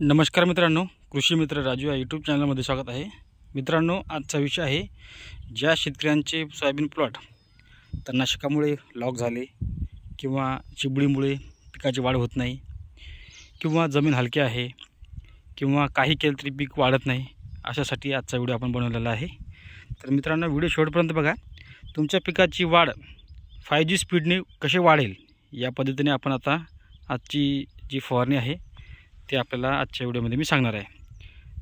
नमस्कार मित्रांनो, कृषी मित्र राजू या यूट्यूब चॅनलमध्ये स्वागत आहे। मित्रांनो, आजचा विषय आहे ज्या शेतकऱ्यांचे सोयाबीन प्लॉट तणनाशकामुळे लॉक झाले किंवा चिबडीमुळे पिकाची वाढ होत नाही किंवा जमीन हलकी आहे किंवा काही केलं तरी पीक वाढत नाही, अशासाठी आजचा व्हिडिओ आपण बनवलेला आहे। तर मित्रांनो, व्हिडिओ शेवटपर्यंत बघा। तुमच्या पिकाची वाढ 5G स्पीडने कशी वाढेल या पद्धतीने आपण आता आजची जी फवारणी आहे ते आपल्याला आजच्या व्हिडिओमध्ये मी सांगणार आहे।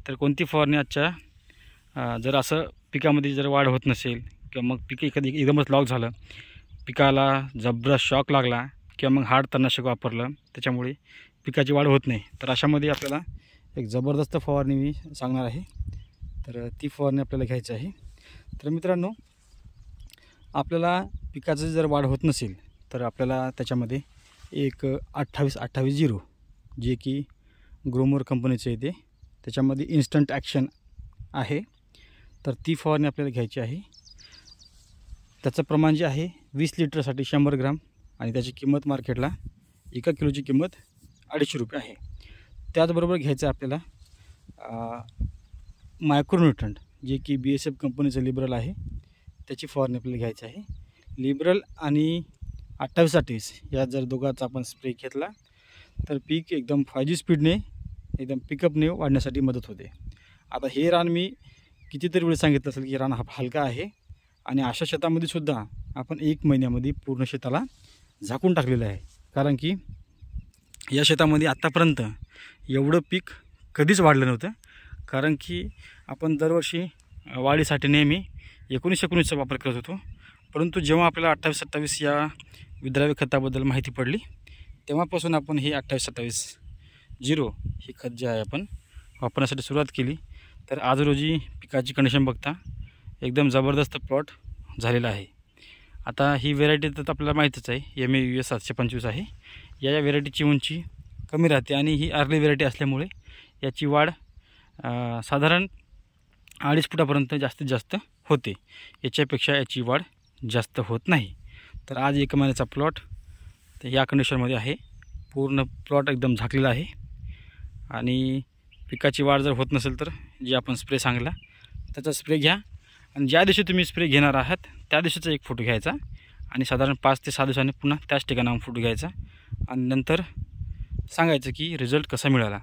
तर कोणती फवारणी आजच्या जर असं पिकामध्ये जर वाढ होत नसेल किंवा मग पीक एकदमच लॉक झालं, पिकाला जबरदस्त शॉक लागला किंवा मग हार्ड तणनाशक वापरलं त्याच्यामुळे पिकाची वाढ होत नाही, तर अशामध्ये आपल्याला एक जबरदस्त फवारणी मी सांगणार आहे। तर ती फवारणी आपल्याला घ्यायची आहे। तर मित्रांनो, आपल्याला पिकाची जर वाढ होत नसेल तर आपल्याला त्याच्यामध्ये एक 28-28-0 जे की ग्रोमर कंपनीचे येते, त्याच्यामध्ये इन्स्टंट ॲक्शन आहे, तर ती फवारणी आपल्याला घ्यायची आहे। त्याचं प्रमाण जे आहे 20 लिटरसाठी 100 ग्राम आणि त्याची किंमत मार्केटला 1 किलोची किंमत 250 रुपये आहे। त्याचबरोबर घ्यायचं आपल्याला मायक्रोन्यूट्रंट जे की BSF कंपनीचं लिबरल आहे, त्याची फवारणी आपल्याला घ्यायची आहे। लिबरल आणि 28-28 या जर दोघांचा आपण स्प्रे घेतला तर पीक एकदम 5G स्पीडने एकदम पिकअपने वाढण्यासाठी मदत होते। आता हे रान मी कितीतरी वेळ सांगितलं असेल की रान हलका आहे आणि अशा शेतामध्ये सुद्धा आपण 1 महिन्यामध्ये पूर्ण शेताला झाकून टाकलेलं आहे, कारण की या शेतामध्ये आत्तापर्यंत एवढं पीक कधीच वाढलं नव्हतं। कारण की आपण दरवर्षी वाढीसाठी नेहमी 19-19चा वापर करत होतो, परंतु जेव्हा आपल्याला 28-27 या विद्राव्य खताबद्दल माहिती पडली तेव्हापासून आपण हे 28-27-0 हे खत जे आहे आपण वापरण्यासाठी सुरुवात केली। तर आज रोजी पिकाची कंडिशन बघता एकदम जबरदस्त प्लॉट झालेला आहे। आता ही व्हेरायटी तर आपल्याला माहीतच आहे, MAUS 725 आहे। या व्हेरायटीची उंची कमी राहते आणि ही अर्ली व्हेरायटी असल्यामुळे याची वाढ साधारण 2.5 फुटापर्यंत जास्तीत जास्त होते, याच्यापेक्षा याची वाढ जास्त होत नाही। तर आज 1 महिन्याचा प्लॉट तर या कंडिशनमध्ये आहे, पूर्ण प्लॉट एकदम झाकलेला आहे आणि पिकाची वाढ जर होत नसेल तर जे आपण स्प्रे सांगला त्याचा स्प्रे घ्या आणि ज्या दिवशी तुम्ही स्प्रे घेणार आहात त्या दिवशीचा एक फोटो घ्यायचा आणि साधारण 5 ते 6 दिवसांनी पुन्हा त्याच ठिकाणाहून फोटो घ्यायचा आणि नंतर सांगायचं की रिझल्ट कसा मिळाला।